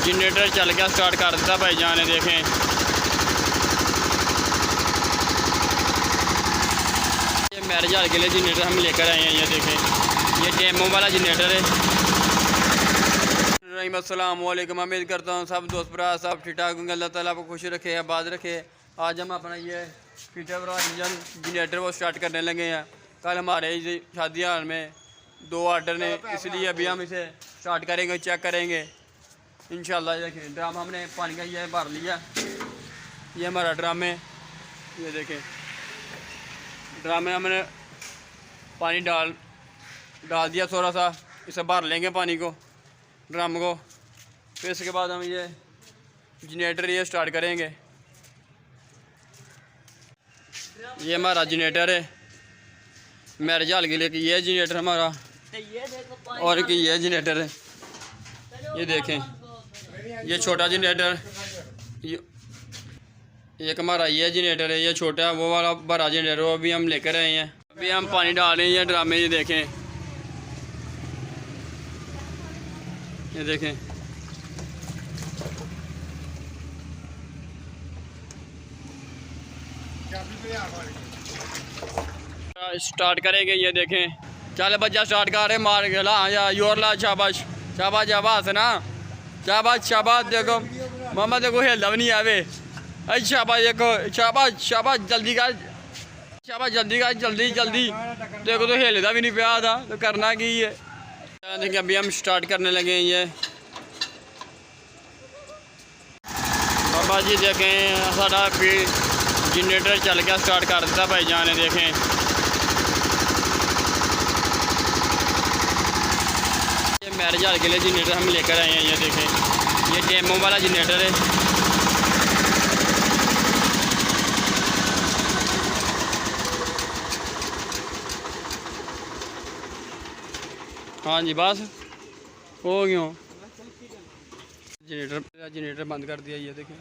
Generator चल गया, start कर देता भाईजान ने। देखें ये मैरिज हाल के लिए जनरेटर हम लेकर आए हैं। ये देखें, ये डेमो वाला जनरेटर है। अस्सलाम वालेकुम, उम्मीद करता हूँ सब दोस्त भरा सब ठीक ठाक होंगे। अल्लाह ताला आपको खुश रखे, आबाद रखे। आज हम अपना ये फीटर वाला इंजन जनरेटर वो स्टार्ट करने लगे हैं। कल हमारे शादी हाल में 2 ऑर्डर ने, इसलिए अभी हम इसे स्टार्ट करेंगे, चेक करेंगे इंशाल्लाह। देखें ड्राम हमने पानी का ये भर लिया, ये हमारा ड्राम है। ये देखें ड्राम में हमने पानी डाल दिया थोड़ा सा, इसे भर लेंगे पानी को, ड्रम को। फिर इसके बाद हम ये जनरेटर ये स्टार्ट करेंगे। ये हमारा जनरेटर है मैरिज हाल के लिए कि ये जनरेटर हमारा, और कि ये जनरेटर है। ये देखें ये छोटा जनरेटर, एक हमारा ये जनरेटर है, ये छोटा वो वाला बड़ा जनरेटर वो अभी हम लेकर आए हैं। अभी हम पानी डाल रहे हैं ये ड्रामे। ये देखें, ये देखें स्टार्ट करेंगे। ये देखें चल बच्चा स्टार्ट कर रहे, मार गला या योर ला, शाबाश शाबाश शाबाश ना, शाबाश शाबाश। देखो मामा देखो हिलदा भी नहीं आवे। अच्छा शाबाश, देखो शाबाश शाबाश, जल्दी कर शाबाश, जल्दी कर जल्दी जल्दी। देखो तो हिलदा भी नहीं पिया था, तो करना की है। देखिए अभी हम स्टार्ट करने लगे हैं। ये बाबा जी देखें साड़ा फिर जनरेटर चल गया, स्टार्ट कर देता भाईजान ने। देखें ये मैरिज हाल के लिए जनरेटर हम लेकर आए हैं। ये देखें, ये डेमो वाला जनरेटर है। हाँ जी बस हो गया, जनरेटर बंद कर दिया। ये देखें